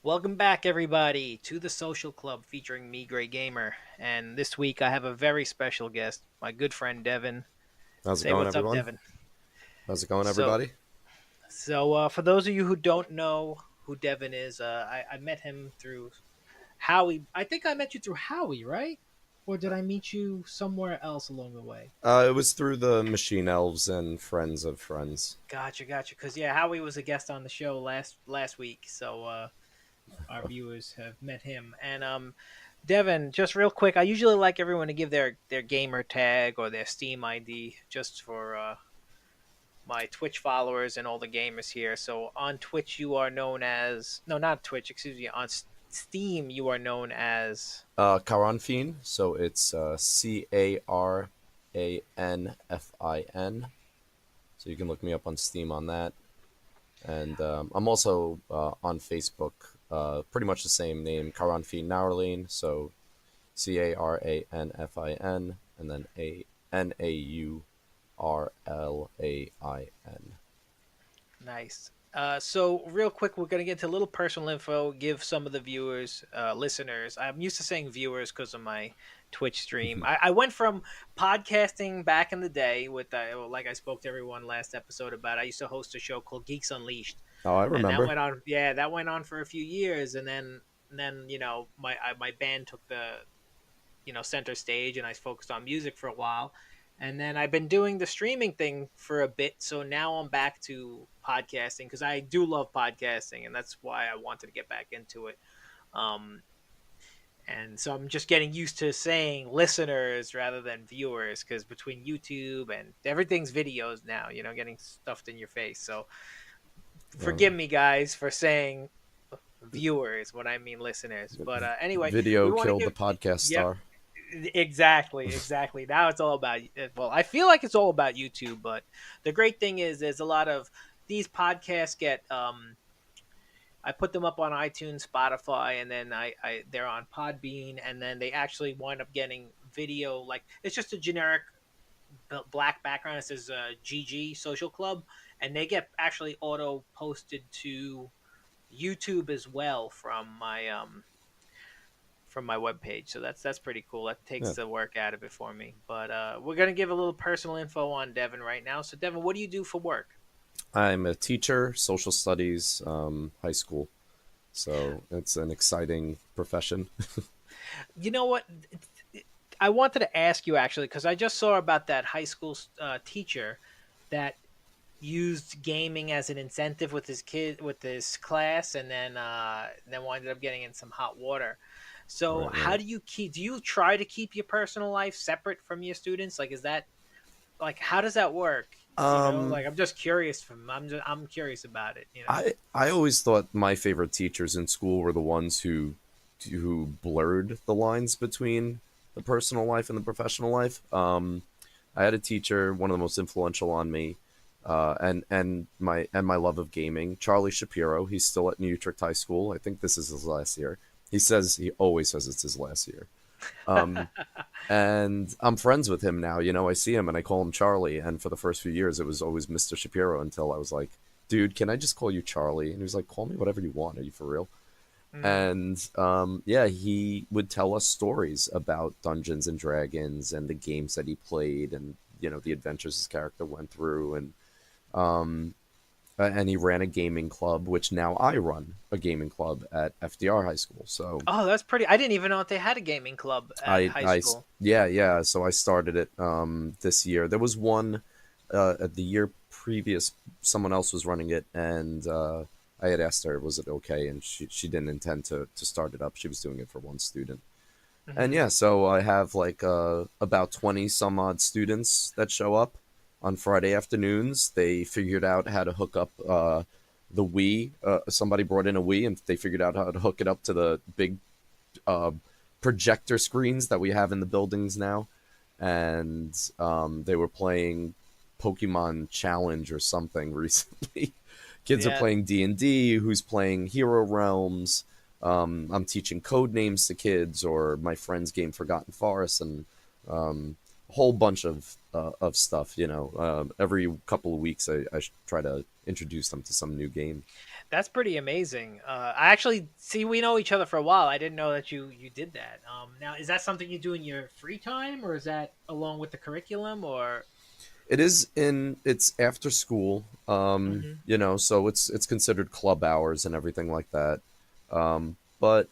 Welcome back, everybody, to the Social Club featuring me, Gray Gamer. And this week I have a very special guest, my good friend Devin. How's it Say going, what's up, everyone? Devin. How's it going, So, everybody? for those of you who don't know who Devin is, I met him through Howie. I think I met you through Howie, right? Or did I meet you somewhere else along the way? It was through the Machine Elves and Friends of Friends. Gotcha. Because yeah, Howie was a guest on the show last week, so our viewers have met him. And Devin, just real quick, I usually like everyone to give their gamer tag or their Steam ID just for my Twitch followers and all the gamers here. So on Twitch, you are known as no, not Twitch, excuse me. On Steam, you are known as Caranfin, so it's Caranfin. So you can look me up on Steam on that. And I'm also on Facebook, pretty much the same name, Caranfin Naurlin. So Caranfin, and then Naurlain. nice. So real quick, we're gonna get into a little personal info. Give some of the viewers, listeners. I'm used to saying viewers because of my Twitch stream. I went from podcasting back in the day with, like I spoke to everyone last episode about. I used to host a show called Geeks Unleashed, Oh, I and that remember. went on. Yeah, that went on for a few years, and then my band took the center stage, and I focused on music for a while. And then I've been doing the streaming thing for a bit, so now I'm back to podcasting because I do love podcasting, and that's why I wanted to get back into it. Um, and so I'm just getting used to saying listeners rather than viewers because between YouTube and everything's videos now, getting stuffed in your face. So Uh, forgive me, guys, for saying viewers when I mean listeners. But anyway, we Video want to killed the give. podcast Yep, star. exactly. Now it's all about. Well, I feel like it's all about YouTube, but the great thing is, there's a lot of these podcasts get. I put them up on iTunes, Spotify, and then I they're on Podbean, and then they actually wind up getting video. Like it's just a generic black background. It says GG Social Club, and they get actually auto posted to YouTube as well from my webpage. So that's pretty cool. That takes Yeah. the work out of it for me. But we're gonna give a little personal info on Devin right now. So Devin, what do you do for work? I'm a teacher, social studies, high school. So it's an exciting profession. You know what? I wanted to ask you actually because I just saw about that high school teacher that used gaming as an incentive with his class, and then winded up getting in some hot water. So Right, how right. do you try to keep your personal life separate from your students? Like, is that like how does that work? Um, Like I'm just curious I'm curious about it. I always thought my favorite teachers in school were the ones who blurred the lines between the personal life and the professional life. I had a teacher, one of the most influential on me, and my love of gaming, Charlie Shapiro. He's still at New Utrecht High School. I think this is his last year. He always says it's his last year. Um, and I'm friends with him now. I see him and I call him Charlie. And for the first few years, it was always Mr. Shapiro until I was like, "Dude, can I just call you Charlie?" And he was like, "Call me whatever you want. Are you for real?" Mm, And yeah, he would tell us stories about Dungeons and Dragons and the games that he played, and the adventures his character went through, um, and he ran a gaming club, which now I run a gaming club at FDR High School. So oh, that's pretty. I didn't even know if they had a gaming club at high I school. yeah. So I started it this year. There was one at the year previous. Someone else was running it, and I had asked her, "Was it okay?" And she didn't intend to start it up. She was doing it for one student. And Hmm. yeah, so I have like about 20 some odd students that show up on Friday afternoons. They figured out how to hook up the Wii. Somebody brought in a Wii, and they figured out how to hook it up to the big uh, projector screens that we have in the buildings now. And they were playing Pokemon Challenge or something recently. Kids are Yeah, playing D&D. Who's playing Hero Realms? I'm teaching code names to kids, or my friend's game Forgotten Forest, and whole bunch of stuff. Every couple of weeks, I try to introduce them to some new game. That's pretty amazing. I actually see we know each other for a while. I didn't know that you did that. Now is that something you do in your free time, or is that along with the curriculum, or? It's after school, Hmm. so it's considered club hours and everything like that. But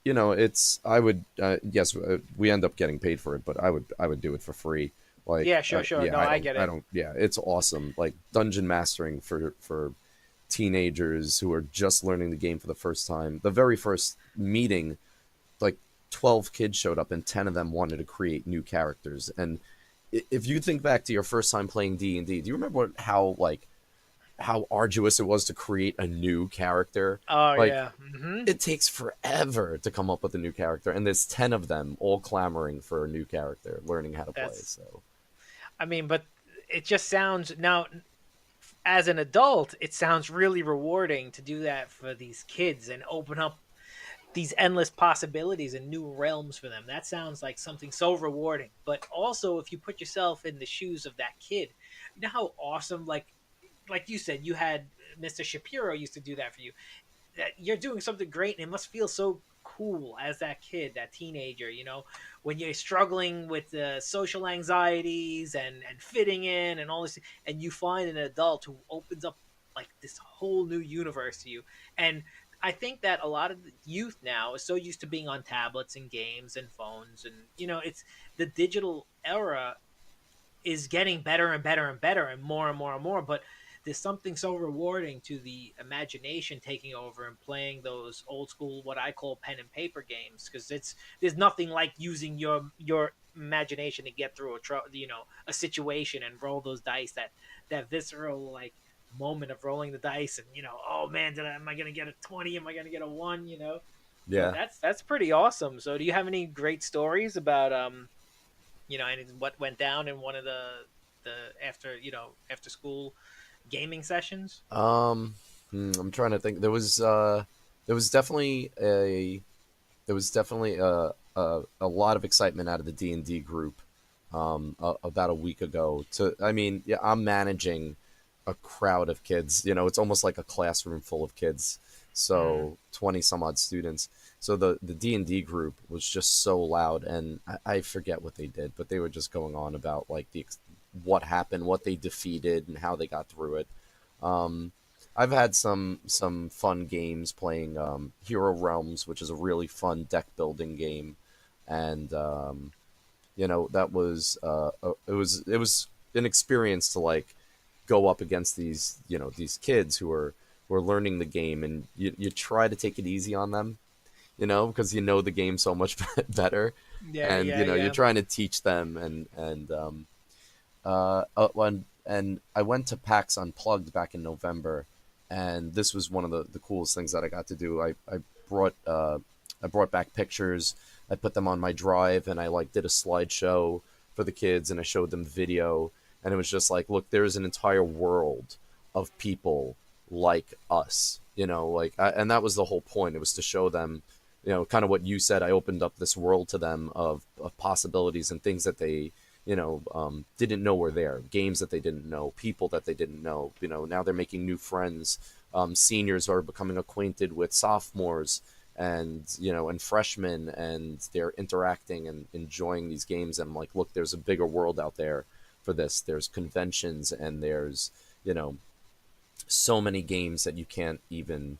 it's I would yes, we end up getting paid for it, but I would do it for free. Like, Yeah, sure, sure. yeah, No, I I don't get I it. don't yeah, it's awesome. Like dungeon mastering for teenagers who are just learning the game for the first time. The very first meeting, like 12 kids showed up and 10 of them wanted to create new characters. And if you think back to your first time playing D&D, do you remember how arduous it was to create a new character? Oh Like, yeah. Hmm. it takes forever to come up with a new character, and there's 10 of them all clamoring for a new character, learning how to play. That's. So I mean, but it just sounds now as an adult, it sounds really rewarding to do that for these kids and open up these endless possibilities and new realms for them. That sounds like something so rewarding. But also, if you put yourself in the shoes of that kid, you know how awesome, like you said, you had Mr. Shapiro used to do that for you. That you're doing something great, and it must feel so cool as that kid, that teenager, when you're struggling with social anxieties and fitting in and all this, and you find an adult who opens up like this whole new universe to you. And I think that a lot of the youth now is so used to being on tablets and games and phones, and it's the digital era is getting better and better and better and more and more and more. But there's something so rewarding to the imagination taking over and playing those old school, what I call pen and paper games, because there's nothing like using your imagination to get through a situation and roll those dice, that visceral like moment of rolling the dice, and oh man, am I gonna get a 20, am I gonna get a 1, but yeah. that's pretty awesome. So do you have any great stories about and what went down in one of the after school gaming sessions? um I'm trying to think. There was definitely a there was definitely a lot of excitement out of the D&D group about a week ago. I mean, yeah, I'm managing a crowd of kids. It's almost like a classroom full of kids. Mm, So 20 some odd students. So the D&D group was just so loud, and I forget what they did, but they were just going on about like what happened, what they defeated, and how they got through it. Um, I've had some fun games playing Hero Realms, which is a really fun deck building game, and that was it was an experience to like go up against these kids who are learning the game, and you try to take it easy on them, because the game so much better, yeah, and yeah, you're yeah. trying to teach them, and I went to PAX Unplugged back in November, and this was one of the coolest things that I got to do. Brought uh, I brought back pictures. I put them on my drive, and I like did a slideshow for the kids, and I showed them video, and it was just like, look, there's an entire world of people like us, and that was the whole point. It was to show them, kind of what you said. I opened up this world to them of possibilities and things that they didn't know were there, games that they didn't know, people that they didn't know. Now they're making new friends. Seniors are becoming acquainted with sophomores and freshmen, and they're interacting and enjoying these games. And I'm like, look, there's a bigger world out there for this. There's conventions, and there's so many games that you can't even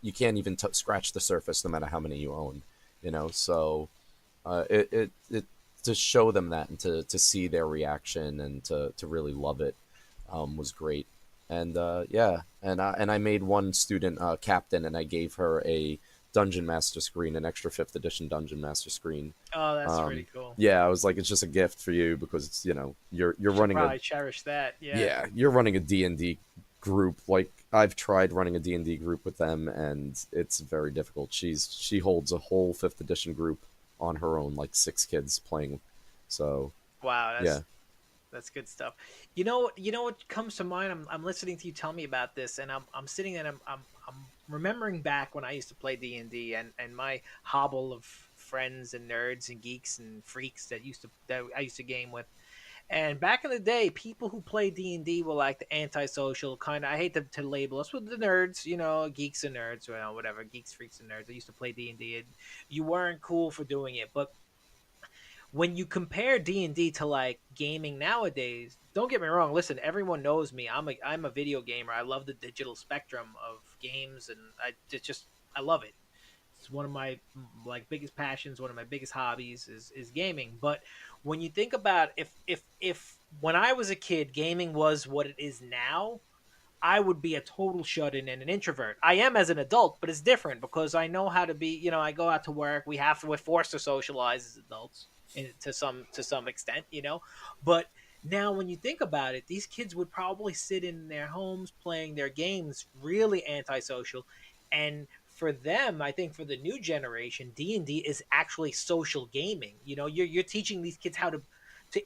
you can't even scratch the surface, no matter how many you own. So it to show them that, and to see their reaction, and to really love it, was great. And yeah, and I made one student captain, and I gave her a dungeon master screen, an extra fifth edition dungeon master screen. Oh, that's pretty cool. Yeah, I was like, it's just a gift for you, because it's, you're Should running a probably cherish that. Yeah. yeah, you're running a D&D group. Like, I've tried running a D&D group with them, and it's very difficult. She holds a whole 5th edition group on her own, like 6 kids playing. So, Wow, yeah. that's good stuff. You know what comes to mind? I'm listening to you tell me about this, and I'm sitting and I'm remembering back when I used to play D and D, and my hobble of friends and nerds and geeks and freaks that I used to game with. And back in the day, people who played D&D were like the antisocial kind of. I hate to label us with the nerds, geeks and nerds, whatever, geeks, freaks, and nerds. I used to play D&D, and you weren't cool for doing it. But when you compare D&D to like gaming nowadays, don't get me wrong. Listen, everyone knows me. I'm a video gamer. I love the digital spectrum of games, and I love it. It's one of my like biggest passions, one of my biggest hobbies is gaming. But when you think about if when I was a kid, gaming was what it is now, I would be a total shut in and an introvert. I am as an adult, but it's different because I know how to be. I go out to work. We're forced to socialize as adults to some extent. But now when you think about it, these kids would probably sit in their homes playing their games, really antisocial, and for them, I think for the new generation, D&D is actually social gaming. You're teaching these kids how to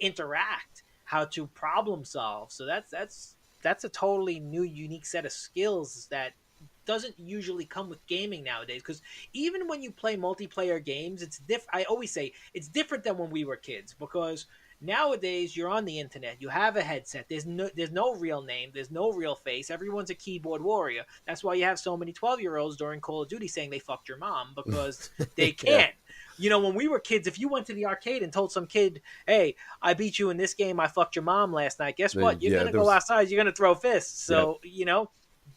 interact, how to problem solve. So that's a totally new, unique set of skills that doesn't usually come with gaming nowadays. Because even when you play multiplayer games, it's different. I always say it's different than when we were kids because nowadays you're on the internet, you have a headset. There's no real name, there's no real face. Everyone's a keyboard warrior. That's why you have so many 12-year-olds during Call of Duty saying they fucked your mom because they Yeah, can't. When we were kids, if you went to the arcade and told some kid, "Hey, I beat you in this game. I fucked your mom last night." Guess what? You're yeah. gonna go There's outside. You're gonna throw fists. yeah, So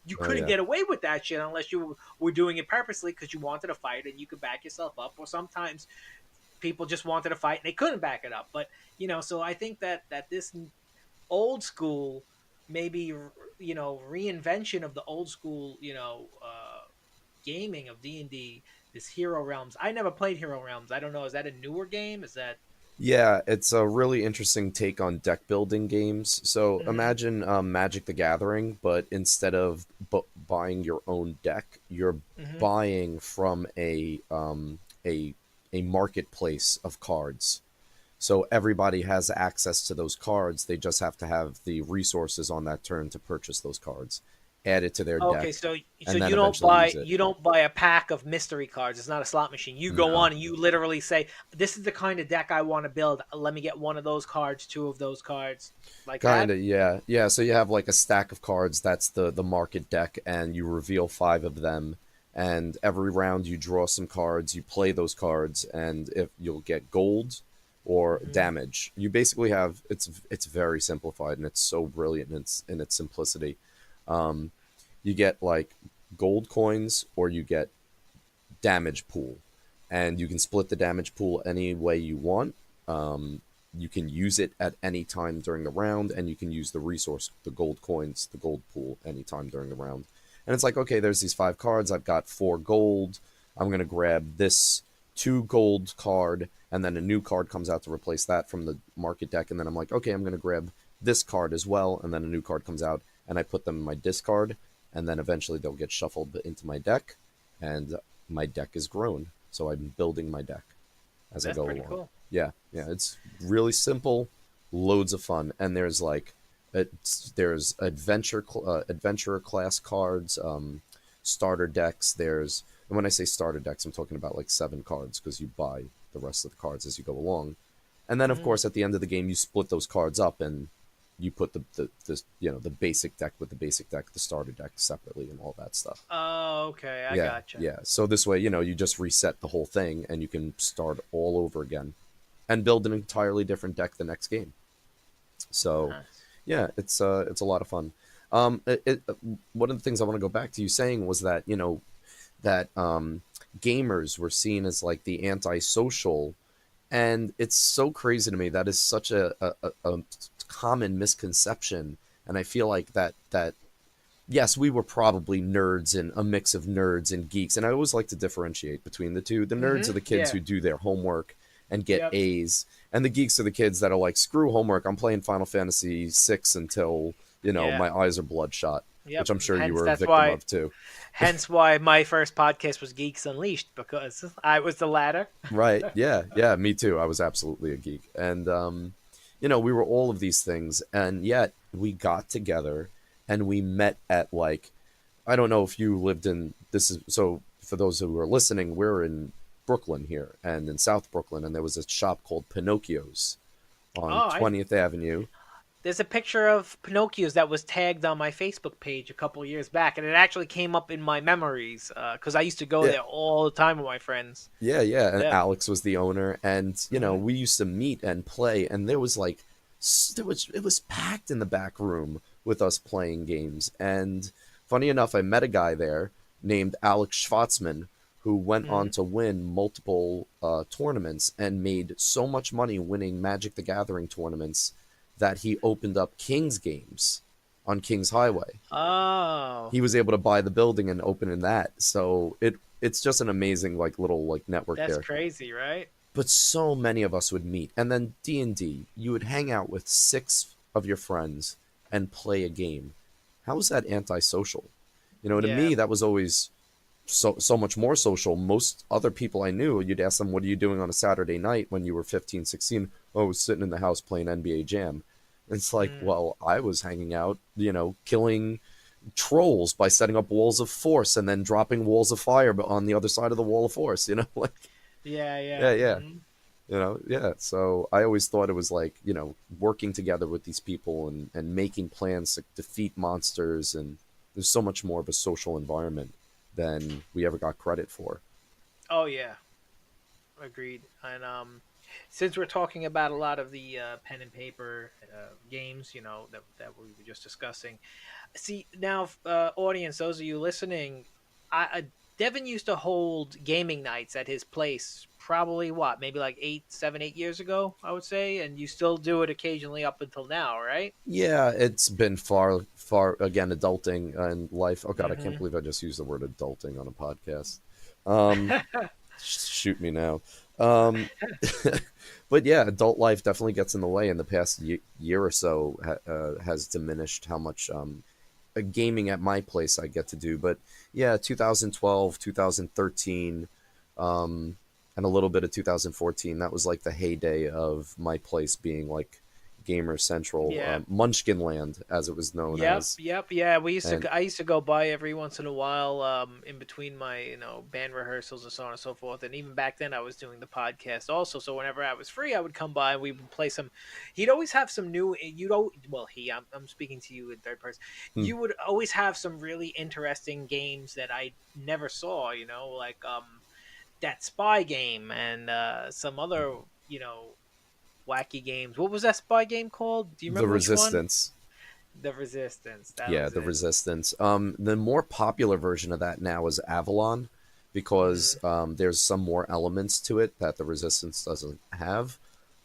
you oh couldn't yeah, get away with that shit unless you were doing it purposely because you wanted to fight and you could back yourself up. Or sometimes people just wanted to fight and they couldn't back it up. But so I think that this old school, maybe reinvention of the old school, gaming of D&D, this Hero Realms. I never played Hero Realms. I don't know. Is that a newer game? Is that? yeah. It's a really interesting take on deck building games. So Mm-hmm. imagine Magic the Gathering, but instead of buying your own deck, you're Mm-hmm. buying from a a marketplace of cards. So everybody has access to those cards. They just have to have the resources on that turn to purchase those cards, add it to their Okay, deck, so and then you don't eventually use buy it. you don't buy a pack of mystery cards. It's not a slot machine. You go No, on and you literally say, "This is the kind of deck I want to build. Let me get one of those cards, two of those cards, like kind that." of, yeah, yeah. So you have like a stack of cards. That's the market deck, and you reveal five of them. And every round you draw some cards. You play those cards, and if you'll get gold or Hmm. damage, you basically have it's very simplified and it's so brilliant in its simplicity. Um, you get like gold coins or you get damage pool, and you can split the damage pool any way you want. You can use it at any time during the round, and you can use the resource, the gold coins, the gold pool, anytime during the round. And it's like, okay, there's these five cards. I've got 4 gold. I'm going to grab this 2 gold card, and then a new card comes out to replace that from the market deck. And then I'm like, okay, I'm going to grab this card as well, and then a new card comes out, and I put them in my discard, and then eventually they'll get shuffled into my deck, and my deck is grown. So I'm building my deck as I That's go pretty along. cool. Yeah, yeah, it's really simple, loads of fun, and there's like there's adventurer class cards, starter decks. And when I say starter decks, I'm talking about like 7 cards because you buy the rest of the cards as you go along. And then of Hmm. course at the end of the game you split those cards up and you put the basic deck with the basic deck, the starter deck separately, and all that stuff. Oh, okay, I Yeah, gotcha. yeah. So this way, you just reset the whole thing and you can start all over again and build an entirely different deck the next game. So, Nice. yeah, it's a lot of fun. One of the things I want to go back to you saying was that that gamers were seen as like the antisocial, and it's so crazy to me. That is such a common misconception, and I feel like that yes, we were probably nerds and a mix of nerds and geeks. And I always like to differentiate between the two. The nerds are Hmm. the kids Yeah. who do their homework and get Yep. A's, and the geeks are the kids that are like, screw homework. I'm playing Final Fantasy VI until Yeah. my eyes are bloodshot, Yep. which I'm sure you Hence, were a that's victim why. of too. Hence, why my first podcast was Geeks Unleashed because I was the latter. Right? Yeah, yeah. Me too. I was absolutely a geek, and we were all of these things, and yet we got together and we met at like I don't know if you lived in this is so for those who are listening, we're in Brooklyn here and in South Brooklyn, and there was a shop called Pinocchio's on Oh, I 20th Avenue. there's a picture of Pinocchio's that was tagged on my Facebook page a couple years back, and it actually came up in my memories because I used to go Yeah, there all the time with my friends. yeah. And Yeah. Alex was the owner, and Hmm. we used to meet and play, and there was like it was packed in the back room with us playing games. And funny enough, I met a guy there named Alex Schwarzman who went on Hmm. to win multiple tournaments and made so much money winning Magic the Gathering tournaments that he opened up King's Games on King's Highway. Oh, He was able to buy the building and open in that. So it's just an amazing like little like network that's there. crazy, right? But so many of us would meet, and then D&D, you would hang out with six of your friends and play a game. How was that antisocial? To Yeah. me that was always so much more social. Most other people I knew, you'd ask them, what are you doing on a Saturday night when you were 15, 16? Oh, I was sitting in the house playing NBA Jam. It's like, Mm. well, I was hanging out, killing trolls by setting up walls of force and then dropping walls of fire on the other side of the wall of force, like, Yeah, yeah, yeah. yeah, Hmm. yeah. So I always thought it was like, working together with these people and making plans to defeat monsters. And there's so much more of a social environment than we ever got credit for. Oh yeah, agreed. And since we're talking about a lot of the pen and paper games, that we were just discussing, see now, audience, those of you listening, I Devin used to hold gaming nights at his place. Probably what, maybe like 8 7 8 years ago, I would say, and you still do it occasionally up until now, right? Yeah, it's been far again, adulting and life. Oh God, I can't Mm-hmm. believe I just used the word adulting on a podcast. Um, Shoot me now. Um, but yeah, adult life definitely gets in the way. In the past year or so, has diminished how much gaming at my place I get to do. But yeah, 2012, 2013, and a little bit of 2014. That was like the heyday of my place being like gamer central, Yeah. Munchkin Land as it was known Yep, as. yep, yeah. And I used to go by every once in a while, in between my band rehearsals and so on and so forth. And even back then, I was doing the podcast also. So whenever I was free, I would come by and we would play some. He'd always have some new. You know, well, I'm speaking to you in third person. hmm, You would always have some really interesting games that I never saw. Like that spy game and some other you know wacky games. What was that spy game called? Do you the remember which one? Resistance. The Resistance. That Yeah, was the it. Resistance. The more popular version of that now is Avalon, because Hmm. there's some more elements to it that the Resistance doesn't have.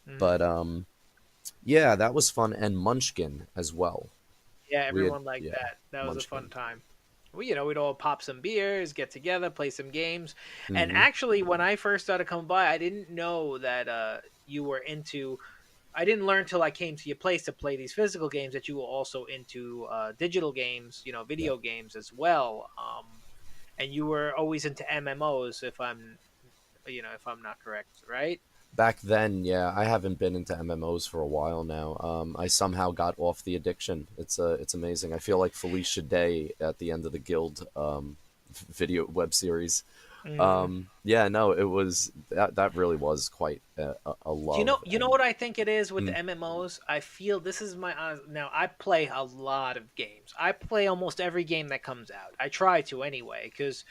Hmm. But yeah, that was fun, and Munchkin as well. Yeah, We had, everyone liked yeah, that. That was a fun Munchkin. time. We'd all pop some beers, get together, play some games. And Hmm. actually, when I first started coming by, I didn't know that you were into. I didn't learn till I came to your place to play these physical games that you were also into digital games, Yeah. video games as well. And you were always into MMOs, if I'm not correct, right? Back then, yeah, I haven't been into MMOs for a while now. I somehow got off the addiction. It's amazing. I feel like Felicia Day at the end of the Guild video web series. Mm. Yeah, no, it was that really was quite a You know, love. you know And what I think it is with mm, the MMOs. I feel this is my now. I play a lot of games. I play almost every game that comes out. I try to anyway, because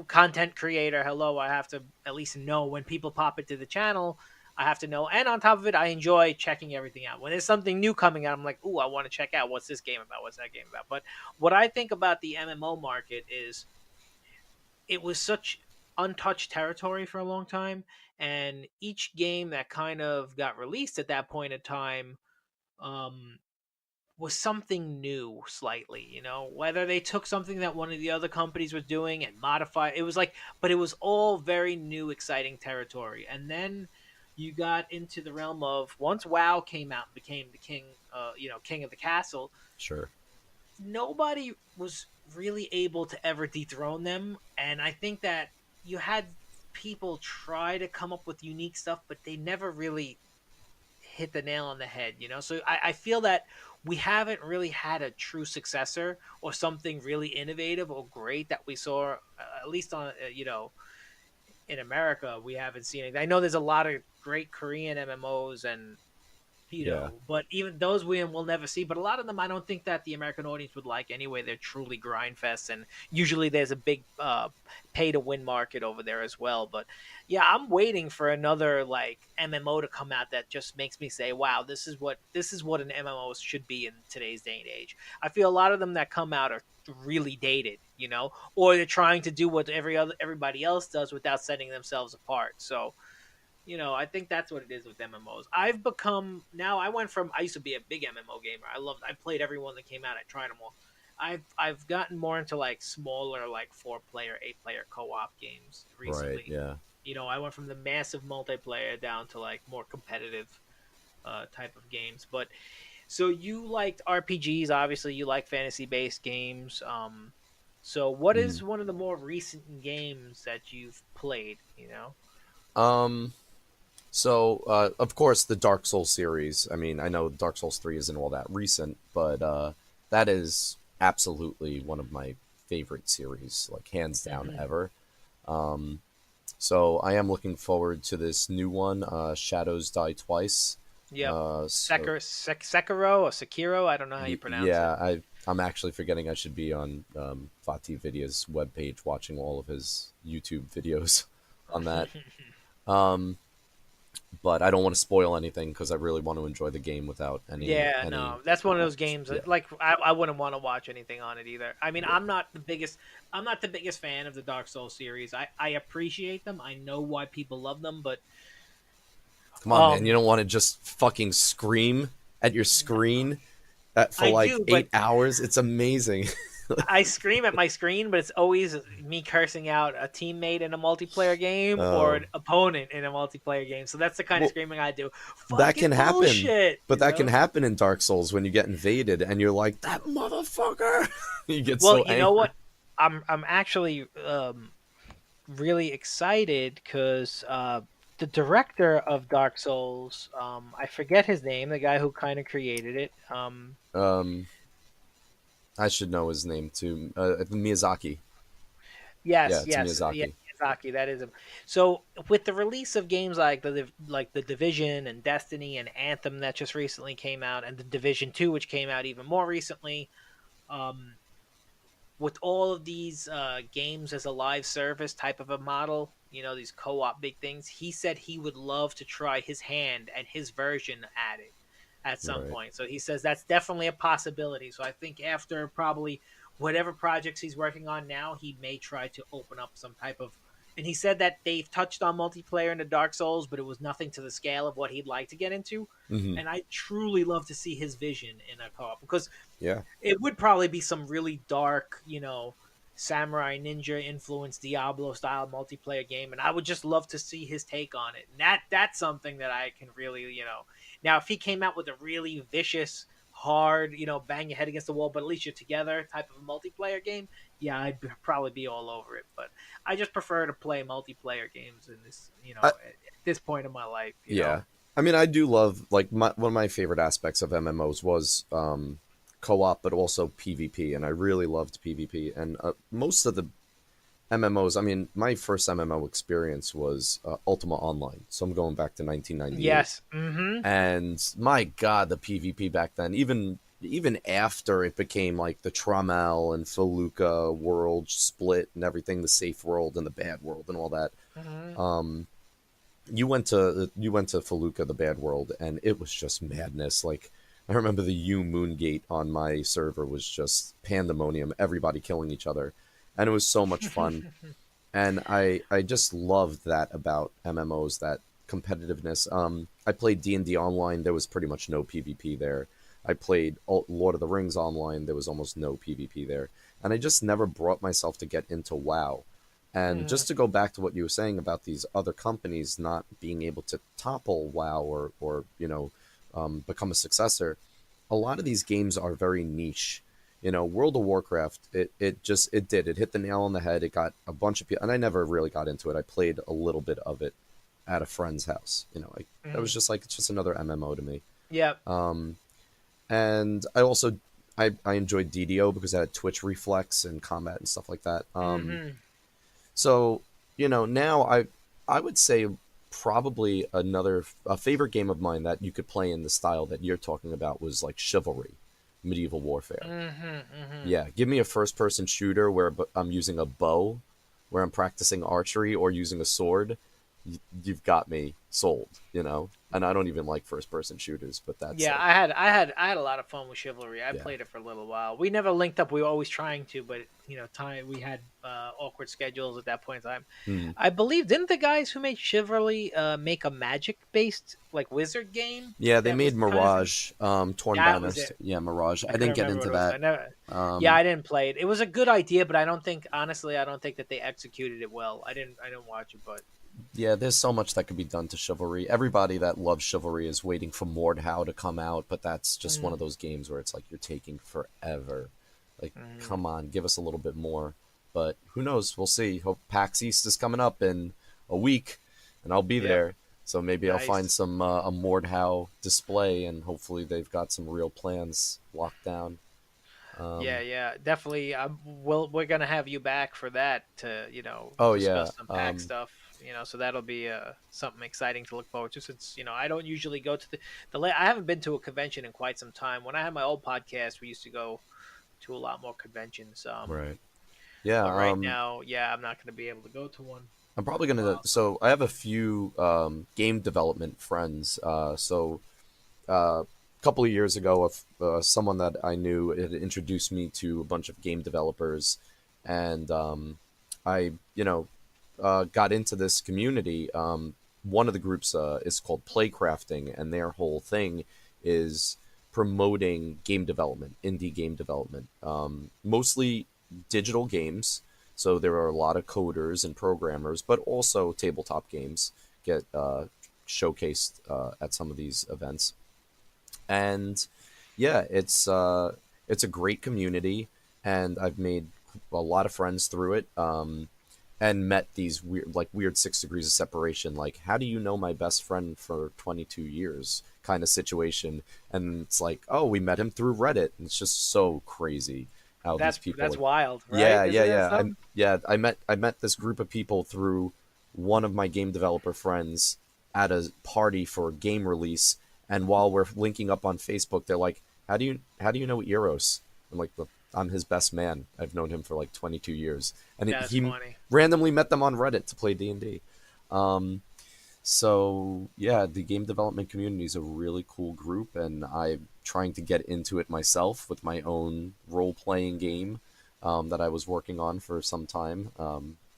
content creator. Hello, I have to at least know when people pop into the channel. I have to know, and on top of it, I enjoy checking everything out. When there's something new coming out, I'm like, "Ooh, I want to check out what's this game about? What's that game about?" But what I think about the MMO market is it was such untouched territory for a long time, and each game that kind of got released at that point in time um was something new slightly, whether they took something that one of the other companies was doing and modified it was like, but it was all very new exciting territory. And then you got into the realm of, once WoW came out and became the king of the castle, sure. nobody was really able to ever dethrone them. And I think that you had people try to come up with unique stuff, but they never really hit the nail on the head, So I feel that we haven't really had a true successor or something really innovative or great that we saw, at least on, in America we haven't seen it. I know there's a lot of great Korean MMOs and Yeah, but even those we'll never see. But a lot of them, I don't think that the American audience would like anyway. They're truly grind fests, and usually there's a big pay to win market over there as well. But yeah, I'm waiting for another like MMO to come out that just makes me say, "Wow, this is what an MMO should be in today's day and age." I feel a lot of them that come out are really dated, or they're trying to do what everybody else does without setting themselves apart. So I think that's what it is with MMOs. I've become now. I used to be a big MMO gamer. I played every one that came out. I tried them all. I've gotten more into like smaller, like 4-player, 8-player co-op games right. recently. Yeah. I went from the massive multiplayer down to like more competitive type of games. But so you liked RPGs, obviously. You like fantasy-based games. So what Mm. is one of the more recent games that you've played? Um. So, of course, the Dark Souls series. I mean, I know Dark Souls 3 isn't all that recent, but that is absolutely one of my favorite series, like hands down Mm-hmm. ever. Um, so I am looking forward to this new one, Shadows Die Twice. Yep. So Sekiro or Sekiro. I don't know how you pronounce it. yeah, I'm actually forgetting I should be on Fatih Vidya's webpage watching all of his YouTube videos on that. Um, but I don't want to spoil anything because I really want to enjoy the game without Yeah, any no, that's one of those spoilers. games. Yeah, Like I wouldn't want to watch anything on it either. I mean, yeah. I'm not the biggest fan of the Dark Souls series. I appreciate them. I know why people love them, but Come on, man! You um, don't want to just fucking scream at your screen for I like do. But 8 hours. It's amazing. I scream at my screen, but it's always me cursing out a teammate in a multiplayer game or Oh, an opponent in a multiplayer game. So that's the kind of well, screaming I do. that can Fucking happen, bullshit, but that can happen in Dark Souls when you get invaded and you're like that motherfucker. You get Well, so you know angry. what? I'm actually really excited because the director of Dark Souls, I forget his name, the guy who kind of created it. Um, I should know his name too. Miyazaki. Yeah, Yes, it's yes, yeah, Miyazaki. Miyazaki, that is him. So with the release of games like the Division and Destiny and Anthem that just recently came out, and the Division 2, which came out even more recently, um, with all of these games as a live service type of a model, these co-op big things, he said he would love to try his hand and his version at it at some Right. point. So he says that's definitely a possibility. So I think after probably whatever projects he's working on now, he may try to open up some type of. And he said that they've touched on multiplayer in the Dark Souls, but it was nothing to the scale of what he'd like to get into. Hmm. And I truly love to see his vision in a co-op because Yeah. it would probably be some really dark, samurai ninja influenced Diablo style multiplayer game, and I would just love to see his take on it. And that's something that I can really, Now if he came out with a really vicious, hard, bang your head against the wall, but at least you're together type of a multiplayer game, yeah, probably be all over it. But I just prefer to play multiplayer games in this, I, at this point in my life. yeah. I mean, I do love like one of my favorite aspects of MMOs was co-op, but also PvP, and I really loved PvP. And most of the MMOs, I mean, my first MMO experience was Ultima Online, so I'm going back to 1998. Yes. Mm-hmm. And my God, the PvP back then, even after it became like the Trammel and Feluca world split and everything, the safe world and the bad world and all that. Mm-hmm. Um, you went to Feluca, the bad world, and it was just madness. Like I remember the U Moongate on my server was just pandemonium, everybody killing each other, and it was so much fun. And I just loved that about MMOs, that competitiveness. I played D&D online. There was pretty much no PvP there. I played Lord of the Rings online. There was almost no PvP there. And I just never brought myself to get into WoW. And Mm-hmm. just to go back to what you were saying about these other companies not being able to topple WoW or become a successor, a lot of these games are very niche. World of Warcraft, it hit the nail on the head. It got a bunch of people, and I never really got into it. I played a little bit of it at a friend's house. It Mm-hmm. was just like it's just another MMO to me. Yeah. And I enjoyed DDO because it had Twitch reflex and combat and stuff like that. Mm-hmm. So now I would say probably another a favorite game of mine that you could play in the style that you're talking about was like Chivalry, Medieval Warfare. Mm-hmm. Yeah, give me a first person shooter where I'm using a bow, where I'm practicing archery or using a sword. You've got me sold. And I don't even like first person shooters, but that's Yeah, like, I had a lot of fun with Chivalry. I yeah. played it for a little while. We never linked up. We were always trying to, but time we had awkward schedules at that point in time. Hmm. I believe didn't the guys who made Chivalry make a magic based like wizard game Yeah, they that made was kind of Mirage, Torn that was Banners. it. Yeah, Mirage. I I didn't couldn't get remember what into it was. that. I never. Yeah, Um, I didn't play it. It was a good idea, but I don't think honestly, I don't think that they executed it well. I didn't watch it, but yeah, there's so much that could be done to Chivalry. Everybody that loves Chivalry is waiting for Mordhau to come out, but that's just one mm, of those games where it's like you're taking forever. Like, mm, come on, give us a little bit more. But who knows? We'll see. Hope PAX East is coming up in a week, and I'll be yep, there. So maybe I'll find nice. some a Mordhau display, and hopefully they've got some real plans locked down. Yeah, Um, yeah, definitely. We're gonna have you back for that to oh yeah. discuss some pack stuff. So that'll be something exciting to look forward to. Since I don't usually go to I haven't been to a convention in quite some time. When I had my old podcast, we used to go to a lot more conventions. Right. Yeah. But right now, yeah, I'm not gonna be able to go to one I'm for a probably little gonna. while. So So I have a few game development friends. A couple of years ago, someone that I knew had introduced me to a bunch of game developers, and I, got into this community. One of the groups is called Playcrafting, and their whole thing is promoting game development, indie game development, mostly digital games. So there are a lot of coders and programmers, but also tabletop games get showcased at some of these events. And yeah, it's a great community, and I've made a lot of friends through it. And met these weird 6 degrees of separation. Like, how do you know my best friend for 22 years? Kind of situation. And it's like, oh, we met him through Reddit. And it's just so crazy how these people that's like, wild, right? yeah, yeah, Isn't that yeah. something? I met this group of people through one of my game developer friends at a party for a game release, and while we're linking up on Facebook, they're like, "How do you know Eros?" I'm like, "Well, I'm his best man. I've known him for like 22 years." And That's he funny. randomly met them on Reddit to play D&D. Um, so yeah, the game development community is a really cool group, and I'm trying to get into it myself with my own role playing game that I was working on for some time.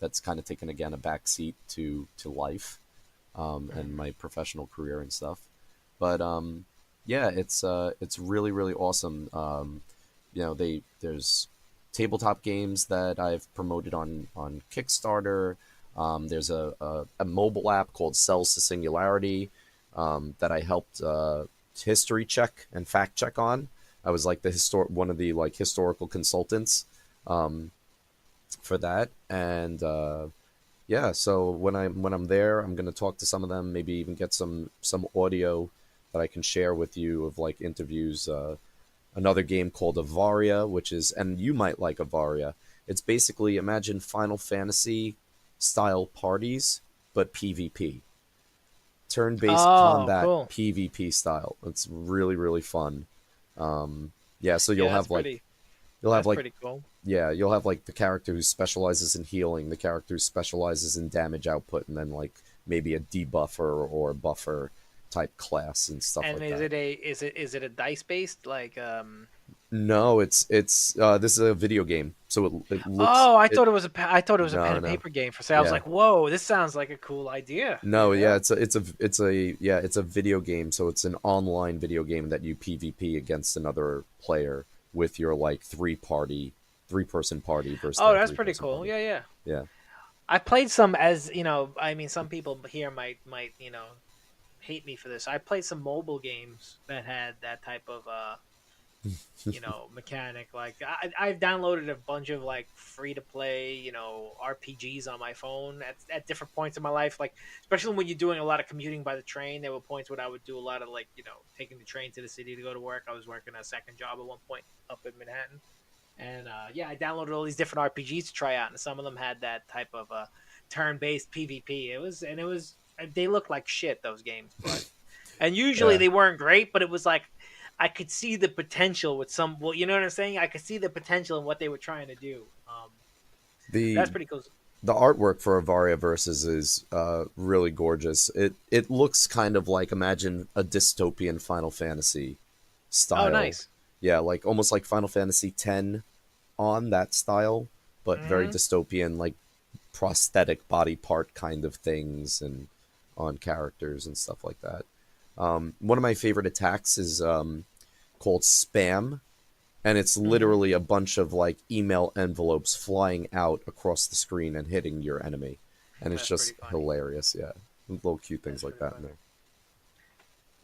That's kind of taken again a backseat to life and Mhm. my professional career and stuff. But yeah, it's really really awesome. There's tabletop games that I've promoted on Kickstarter. There's a mobile app called Cells to Singularity that I helped history check and fact check on. I was like one of the like historical consultants um, for that, and yeah. So when I'm there, I'm gonna talk to some of them, maybe even get some audio that I can share with you of like interviews. Another game called Avaria, which is, and you might like Avaria. It's basically imagine Final Fantasy style parties, but PvP, turn-based Oh, combat cool. PvP style. It's really really fun. Yeah, so Yeah, you'll have that's like pretty cool. yeah, you'll have like the character who specializes in healing, the character who specializes in damage output, and then like maybe a debuffer or a buffer type class and stuff And like that. is it a dice based like No, it's this is a video game, so it looks Oh, it. I thought it was a pen No, and no, paper game for say. I was yeah, like, "Whoa, this sounds like a cool idea." no, yeah, it's a video game, so it's an online video game that you PvP against another player with your like three person party versus Oh, their that's three pretty person cool. party. Yeah, yeah. Yeah. I played some I mean some people here might hate me for this. I played some mobile games that had that type of mechanic. Like I've downloaded a bunch of like free to play, RPGs on my phone at different points in my life. Like especially when you're doing a lot of commuting by the train, there were points when I would do a lot of like taking the train to the city to go to work. I was working a second job at one point up in Manhattan, And yeah, I downloaded all these different RPGs to try out, and some of them had that type of turn-based PvP. It was they looked like shit, those games, but and usually Yeah. they weren't great, but it was like I could see the potential with some. Well, you know what I'm saying? I could see the potential in what they were trying to do. The That's pretty cool. the artwork for Avaria Versus is really gorgeous. It looks kind of like, imagine a dystopian Final Fantasy Oh, style. nice. Yeah, like almost like Final Fantasy X on that style, but very Hmm. dystopian, like prosthetic body part kind of things and on characters and stuff like that. One of my favorite attacks is called Spam, and it's Hmm. literally a bunch of like email envelopes flying out across the screen and hitting your enemy, and it's That's pretty just funny. hilarious. Yeah, little cute things That's like pretty that in funny. there.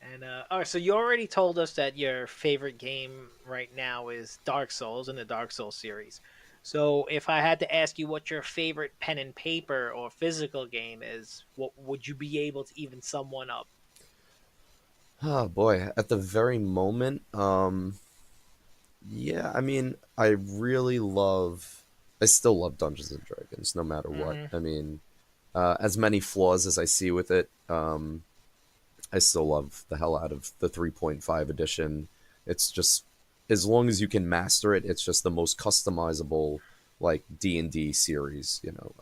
And all right, so you already told us that your favorite game right now is Dark Souls in the Dark Souls series. So if I had to ask you what your favorite pen and paper or physical game is, what would you be able to even sum one up? Oh boy, at the very moment, yeah, I mean, I really love, I still love Dungeons and Dragons, no matter what. Hmm. I mean, as many flaws as I see with it, I still love the hell out of the 3.5 edition. It's just, as long as you can master it, it's just the most customizable like D&D series, you know.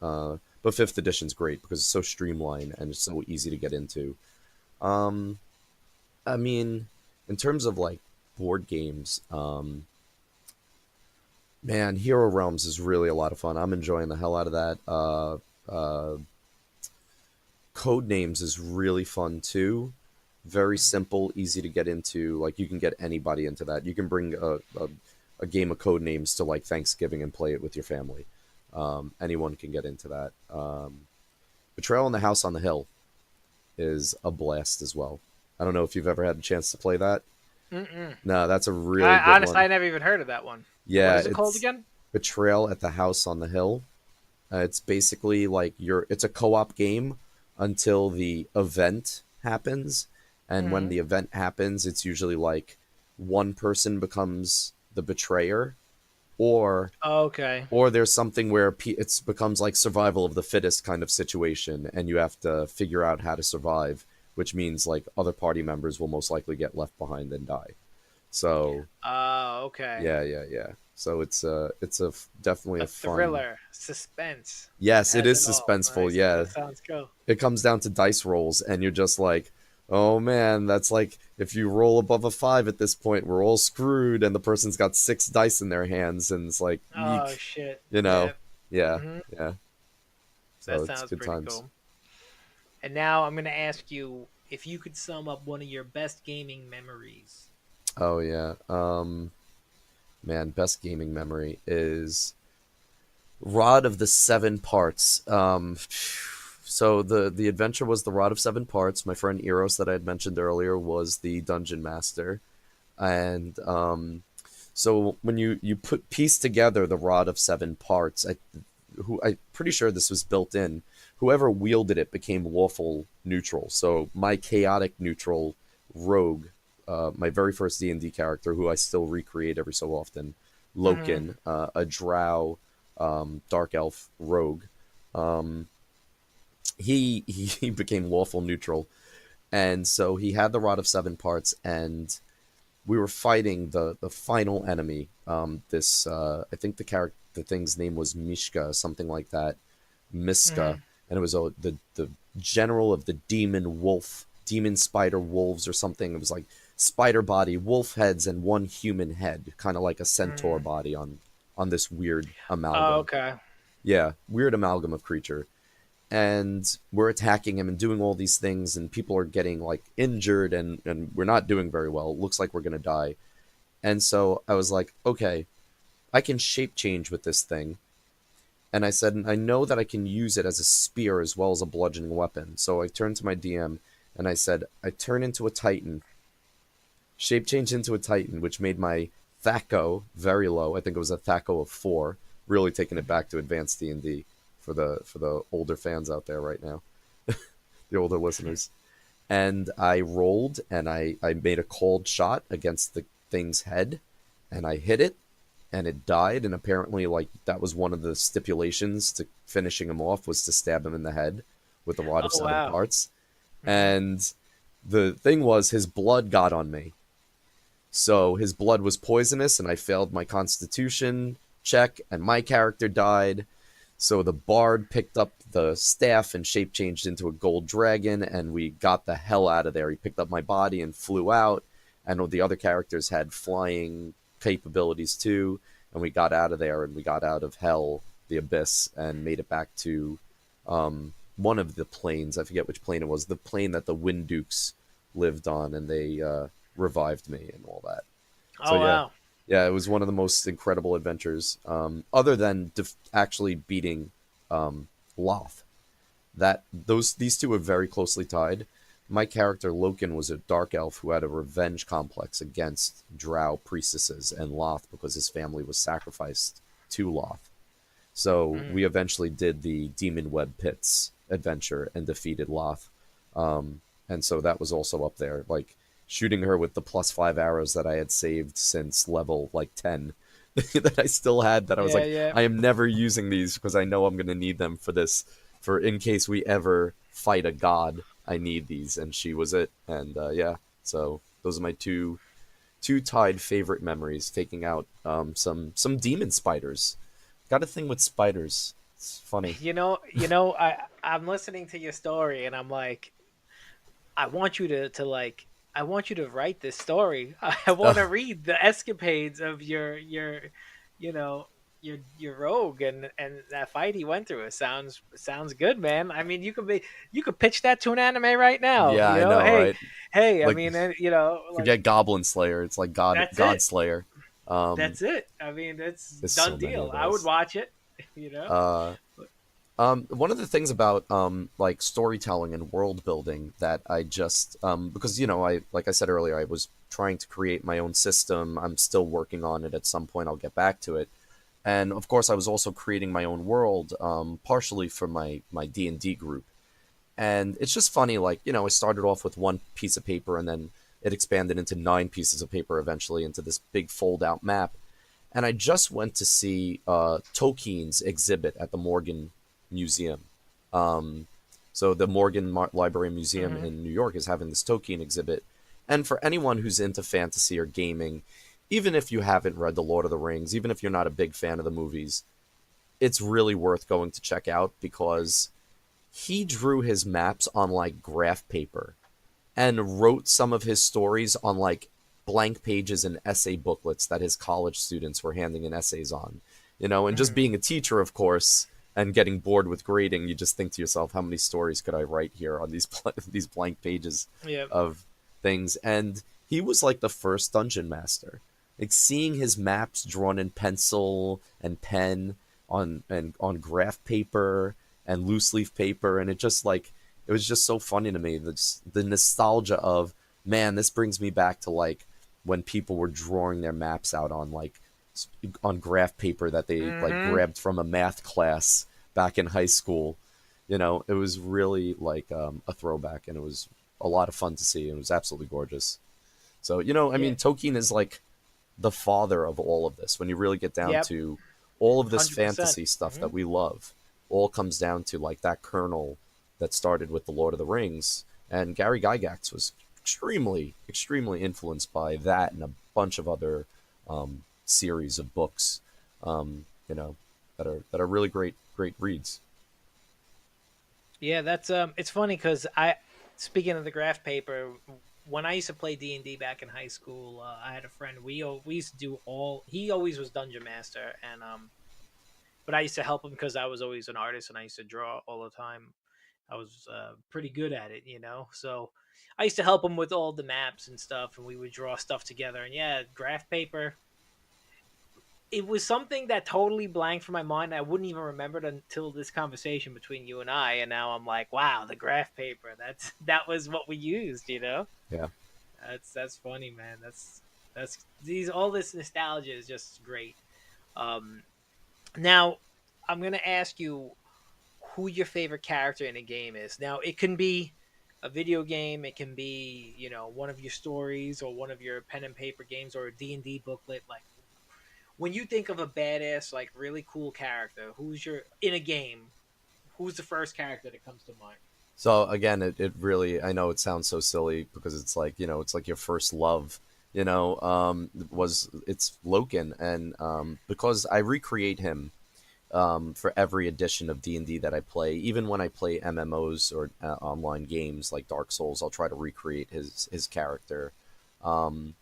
Hmm. But 5th edition's great because it's so streamlined and it's so easy to get into. Um, I mean, in terms of like board games, man, Hero Realms is really a lot of fun. I'm enjoying the hell out of that. Code Names is really fun too. Very simple, easy to get into. Like you can get anybody into that. You can bring a game of Code Names to like Thanksgiving and play it with your family. Anyone can get into that. Betrayal in the House on the Hill is a blast as well. I don't know if you've ever had a chance to play that. Mm-mm. No, that's a really I good honestly, one. I never even heard of that one. What Yeah, is it called it's again? Betrayal at the House on the Hill. It's basically like it's a co-op game until the event happens, and when Hmm. the event happens, it's usually like one person becomes the betrayer, or Okay. there's something where it becomes like survival of the fittest kind of situation, and you have to figure out how to survive, which means like other party members will most likely get left behind and die. So Okay. yeah, yeah, yeah. So definitely A a fun. thriller, suspense. It Yes, it has is it all. suspenseful. Nice. Yeah, That sounds cool. it comes down to dice rolls, and you're just like, oh man, that's like if you roll above a 5 at this point, we're all screwed, and the person's got 6 dice in their hands, and it's like, Oh yeek, shit. you know, Yeah. yeah, Hmm. yeah. So That it's sounds good pretty times. cool. And now I'm gonna ask you if you could sum up one of your best gaming memories. Oh yeah, man, best gaming memory is Rod of the Seven Parts. So the adventure was the Rod of Seven Parts. My friend Eros that I had mentioned earlier was the dungeon master, and so when you put piece together the Rod of Seven Parts, I'm pretty sure this was built in. Whoever wielded it became lawful neutral. So my chaotic neutral rogue, my very first D&D character, who I still recreate every so often, Hmm. Loken, a drow dark elf rogue. He became lawful neutral, and so he had the Rod of Seven Parts, and we were fighting the final enemy. This I think the thing's name was Mishka, something like that, Miska, Hmm. and it was the general of the demon spider wolves or something. It was like spider body, wolf heads, and one human head, kind of like a centaur Hmm. body on this weird Oh, amalgam. okay. Yeah, weird amalgam of creature. And we're attacking him and doing all these things, and people are getting like injured, and we're not doing very well. It looks like we're gonna die. And so I was like, okay, I can shape change with this thing. And I said, I know that I can use it as a spear as well as a bludgeoning weapon. So I turned to my DM and I said, I turn into a Titan, shape change into a Titan, which made my Thaco very low. I think it was a Thaco of 4, really taking it back to advanced D&D for the older fans out there right now, the older listeners. And I rolled and I made a cold shot against the thing's head, and I hit it, and it died. And apparently, like that was one of the stipulations to finishing him off was to stab him in the head with a rod of Oh seven wow. parts. Hmm. And the thing was, his blood got on me, so his blood was poisonous, and I failed my constitution check, and my character died. So the bard picked up the staff and shape changed into a gold dragon, and we got the hell out of there. He picked up my body and flew out. And all the other characters had flying capabilities too, and we got out of there, and we got out of hell, the abyss, and made it back to one of the planes. I forget which plane it was. The plane that the Wind Dukes lived on, and they revived me and all that. So Oh yeah, wow. yeah, it was one of the most incredible adventures. Other than actually beating Loth, that those these two are very closely tied. My character Loken was a dark elf who had a revenge complex against Drow priestesses and Loth because his family was sacrificed to Loth. So Hmm. we eventually did the Demon Web Pits adventure and defeated Loth. And so that was also up there, like shooting her with the +5 arrows that I had saved since level like 10 that I still had. That I was Yeah, like, yeah. I am never using these because I know I'm going to need them for this, for in case we ever fight a god. I need these, and she was it. And yeah, so those are my two tied favorite memories. Taking out some demon spiders. Got a thing with spiders. It's funny. I'm listening to your story and I'm like, I want you to like I want you to write this story. I want to read the escapades of you know, your rogue and that fight he went through. It sounds good, man. I mean, you could pitch that to an anime right now. Yeah, You I know, know, right? hey. I Like, mean, like forget Goblin Slayer. It's like that's God it. Slayer. Um, That's it. I mean, it's there's so done many deal. of I would those. watch it. You know. Uh, One of the things about like storytelling and world building that I just because I like I said earlier, I was trying to create my own system. I'm still working on it. At some point, I'll get back to it. And of course, I was also creating my own world, partially for my D&D group. And it's just funny, like I started off with one piece of paper, and then it expanded into 9 pieces of paper, eventually into this big fold out map. And I just went to see Tolkien's exhibit at the Morgan Museum. Um, so the Library Museum Hmm. in New York is having this Tolkien exhibit, and for anyone who's into fantasy or gaming, even if you haven't read The Lord of the Rings, even if you're not a big fan of the movies, it's really worth going to check out because he drew his maps on like graph paper and wrote some of his stories on like blank pages and essay booklets that his college students were handing in essays on. And just Hmm. being a teacher, of course, and getting bored with grading, you just think to yourself, how many stories could I write here on these these blank pages Yeah. of things? And he was like the first dungeon master. Like seeing his maps drawn in pencil and pen on graph paper and loose leaf paper, and it was just so funny to me. The nostalgia of, man, this brings me back to like when people were drawing their maps out on like on graph paper that they like Hmm. grabbed from a math class back in high school. It was really like a throwback, and it was a lot of fun to see. And it was absolutely gorgeous. So I Yeah. mean, Tolkien is like the father of all of this. When you really get down Yep. to all of this 100%. fantasy stuff Hmm. that we love, all comes down to like that kernel that started with the Lord of the Rings. And Gary Gygax was extremely, extremely influenced by that and a bunch of other series of books, um, you know, that are really great, great reads. Yeah, that's it's funny cuz I speaking of the graph paper, when I used to play D&D back in high school, I had a friend. We used to do all he always was dungeon master and but I used to help him cuz I was always an artist and I used to draw all the time. I was pretty good at it, you know. So I used to help him with all the maps and stuff and we would draw stuff together and yeah, graph paper it was something that totally blanked from my mind. I wouldn't even remember it until this conversation between you and I. And now I'm like, wow, the graph paper. That was what we used. You know, Yeah. that's funny, man. That's these all this nostalgia is just great. Um, Now I'm gonna ask you who your favorite character in a game is. Now it can be a video game, it can be one of your stories or one of your pen and paper games or a D&D booklet. Like when you think of a badass, like really cool character, who's your in a game? Who's the first character that comes to mind? So again, it really, I know it sounds so silly because it's like, it's like your first love, was it's Loken. And because I recreate him for every edition of D&D that I play, even when I play MMOs or online games like Dark Souls, I'll try to recreate his character. Um,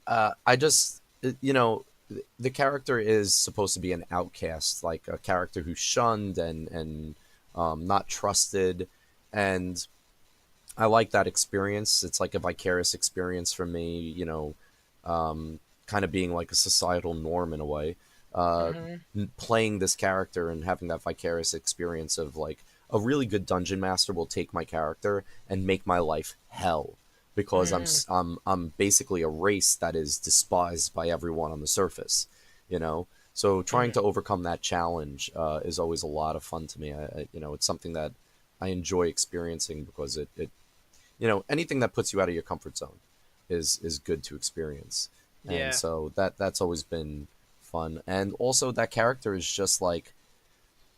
I just, the character is supposed to be an outcast, like a character who's shunned and not trusted, and I like that experience. It's like a vicarious experience for me, kind of being like a societal norm in a way. Uh, Mm-hmm. Playing this character and having that vicarious experience of like a really good dungeon master will take my character and make my life hell because Mm, I'm basically a race that is despised by everyone on the surface, you know. So trying mm, to overcome that challenge is always a lot of fun to me. It's something that I enjoy experiencing because it anything that puts you out of your comfort zone is good to experience, and yeah. so that's always been fun. And also that character is just like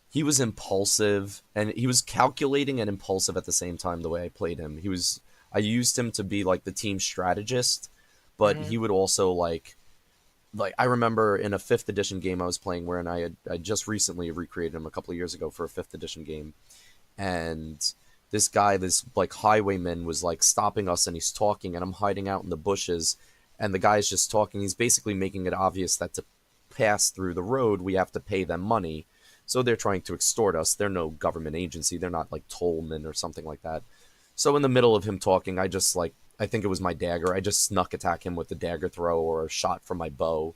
he was impulsive and he was calculating and impulsive at the same time. The way I played him, I used him to be like the team strategist, but Mm-hmm. he would also like I remember in a fifth edition game I was playing wherein I just recently recreated him a couple of years ago for a fifth edition game, and this guy, this like highwayman, was like stopping us and he's talking, and I'm hiding out in the bushes, and the guy's just talking. He's basically making it obvious that to pass through the road, we have to pay them money. So they're trying to extort us. They're no government agency. They're not like tollmen or something like that. So in the middle of him talking, I just like, I think it was my dagger. I just snuck attack him with the dagger throw or a shot from my bow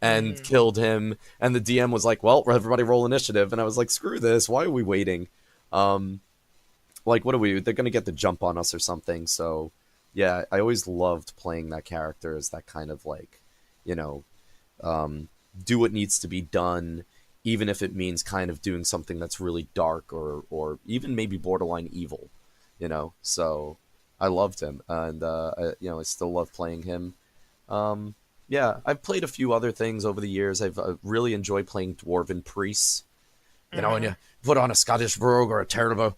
and Mm-hmm. killed him. And the DM was like, "Well, everybody roll initiative." And I was like, "Screw this! Why are we waiting?" Um, like what are we, they're gonna get the jump on us or something. So yeah, I always loved playing that character as that kind of like, you know um do what needs to be done, even if it means kind of doing something that's really dark or even maybe borderline evil, so I loved him, and I still love playing him. Yeah, I've played a few other things over the years. I've really enjoyed playing dwarven priests. When Mm-hmm. you put on a Scottish brogue or a terrible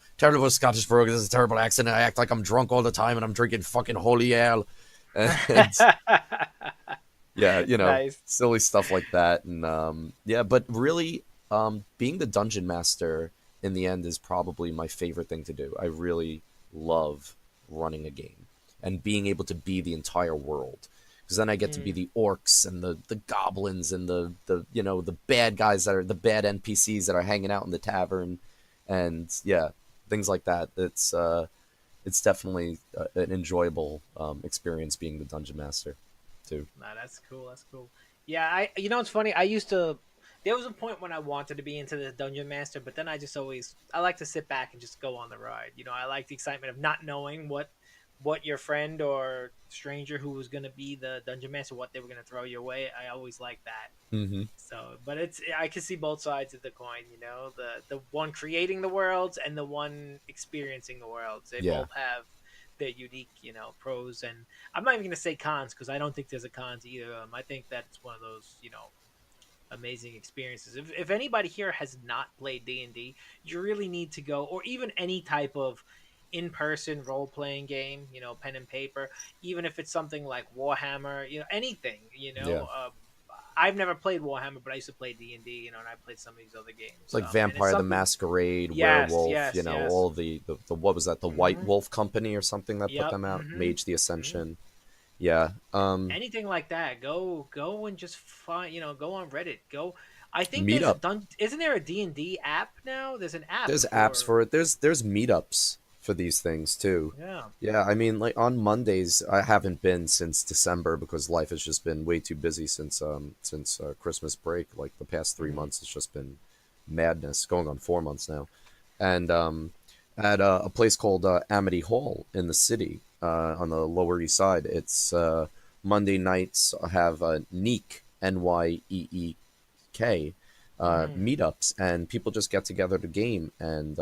Scottish brogue, this is a terrible accent. I act like I'm drunk all the time and I'm drinking fucking holy ale, and yeah, Nice. silly stuff like that. And yeah, but really, being the dungeon master in the end is probably my favorite thing to do. I really love running a game and being able to be the entire world, because then I get to be Mm. the orcs and the goblins and the bad guys that are the bad NPCs that are hanging out in the tavern, and yeah, things like that. It's definitely an enjoyable experience being the dungeon master too. Nah, that's cool. That's cool. Yeah, you know it's funny. I used to. There was a point when I wanted to be into the dungeon master, but then I like to sit back and just go on the ride. I like the excitement of not knowing what your friend or stranger who was going to be the dungeon master, what they were going to throw your way. I always like that. Hmm. So, but I can see both sides of the coin. The one creating the worlds and the one experiencing the worlds. They Yeah. both have their unique, pros, and I'm not even going to say cons because I don't think there's a con to either of them. I think that's one of those, amazing experiences. If anybody here has not played D&D, you really need to go, or even any type of in-person role-playing game, pen and paper, even if it's something like Warhammer, anything, Yeah. I've never played Warhammer, but I used to play D&D, and I played some of these other games. Like And it's Vampire the something. Masquerade, Yes, Werewolf, yes, yes. all the what was that, the White Hmm. Wolf Company or something that put Yep. them out, Hmm. Mage the Hmm. Ascension. Yeah. Anything like that, go and just find, go on Reddit. Go. I think there's a Meetup. dun. Isn't there a D&D app now? There's an app There's apps for. for it. There's meetups for these things too. Yeah. Yeah, I mean, like on Mondays, I haven't been since December because life has just been way too busy since Christmas break. Like the past 3 months, it's just been madness. Going on 4 months now, and at a place called Amity Hall in the city on the Lower East Side. It's Monday nights have Neek, Nyeek, Mm-hmm. meetups, and people just get together to game. And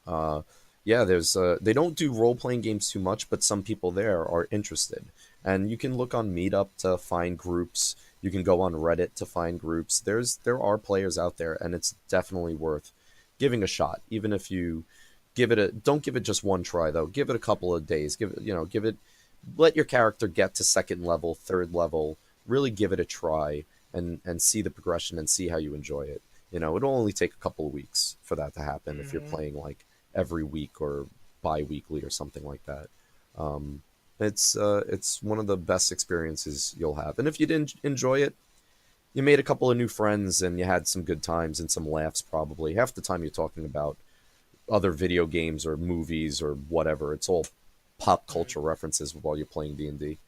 uh, yeah, there's they don't do role playing games too much, but some people there are interested, and you can look on Meetup to find groups. You can go on Reddit to find groups. There are players out there, and it's definitely worth giving a shot. Even if you give it a don't give it just one try though. Give it a couple of days. Give it let your character get to second level, third level. Really give it a try and see the progression and see how you enjoy it. It'll only take a couple of weeks for that to happen if you're Hmm. playing like every week or bi-weekly or something like that. Um, it's one of the best experiences you'll have. And if you didn't enjoy it, you made a couple of new friends and you had some good times and some laughs. Probably half the time you're talking about other video games or movies or whatever. It's all pop culture references while you're playing D&D.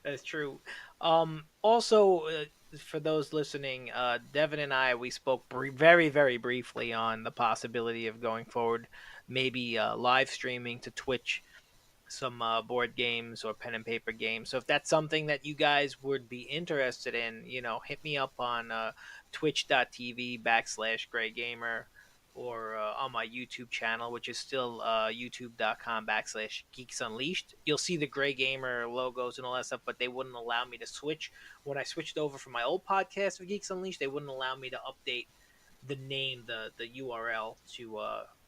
That's true. Also, for those listening, Devin and I we spoke very very briefly on the possibility of going forward, maybe live streaming to Twitch some board games or pen and paper games. So if that's something that you guys would be interested in, hit me up on twitch.tv/Gray Gamer or on my YouTube channel, which is still youtube.com/Geeks Unleashed. You'll see the Gray Gamer logos and all that stuff, but they wouldn't allow me to switch. When I switched over from my old podcast of Geeks Unleashed, they wouldn't allow me to update the name, the URL to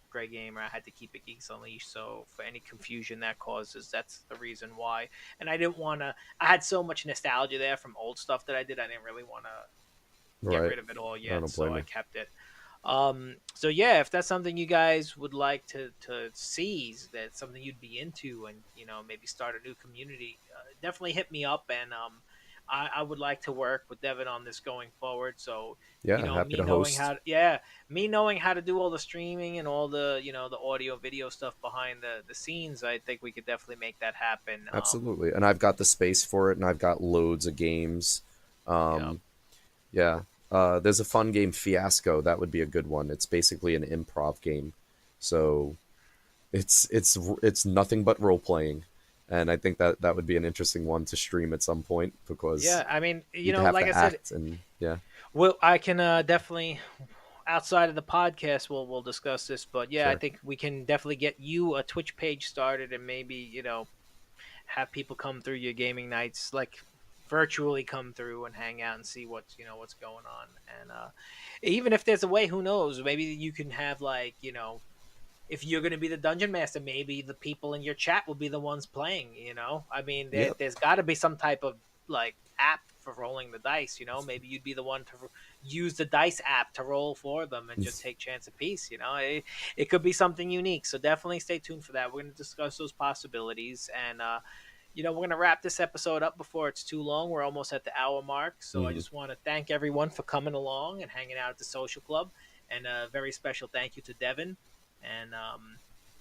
Grey Gamer. I had to keep it Geeks Unleashed. So for any confusion that causes, that's the reason why. And I didn't want to. I had so much nostalgia there from old stuff that I did. I didn't really want to get Right. rid of it all I yet, don't so blame I you. kept it. So yeah, if that's something you guys would like to see, that's something you'd be into, and maybe start a new community, definitely hit me up. And I would like to work with Devin on this going forward. So Yeah, happy me to knowing host. how, yeah, me knowing how to do all the streaming and all the the audio video stuff behind the scenes, I think we could definitely make that happen. Absolutely. And I've got the space for it and I've got loads of games. Yeah. Um, yeah. There's a fun game, Fiasco. That would be a good one. It's basically an improv game. So it's nothing but role playing. And I think that would be an interesting one to stream at some point because Yeah, I mean, you'd have like I to said, act and yeah, well, I can definitely outside of the podcast we'll discuss this, but yeah, I sure. think we can definitely get you a Twitch page started and maybe have people come through your gaming nights, like virtually come through and hang out and see what's going on. And even if there's a way, who knows, maybe you can have like if you're going to be the dungeon master, maybe the people in your chat will be the ones playing. I mean, Yep. there's got to be some type of like app for rolling the dice. Maybe you'd be the one to use the dice app to roll for them and just take chance apiece. It could be something unique. So definitely stay tuned for that. We're going to discuss those possibilities. And we're going to wrap this episode up before it's too long. We're almost at the hour mark. So I Mhm. just want to thank everyone for coming along and hanging out at the social club. And a very special thank you to Devin. And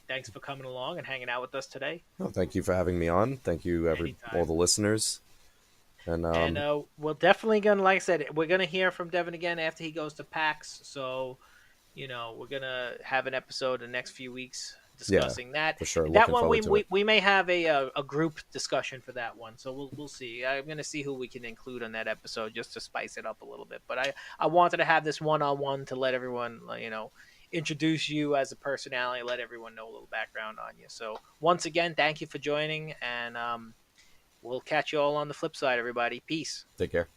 thanks for coming along and hanging out with us today. Well, thank you for having me on. Thank you, all Anytime. the listeners. And And we're definitely gonna, like I said, we're gonna hear from Devin again after he goes to PAX. So we're gonna have an episode in the next few weeks yeah, discussing that. for sure. That Looking one forward to it. we may have a group discussion for that one. So we'll see. I'm gonna see who we can include on that episode just to spice it up a little bit. But I wanted to have this one on one to let everyone introduce you as a personality, let everyone know a little background on you. So once again, thank you for joining, and we'll catch you all on the flip side, everybody. Peace. Take care.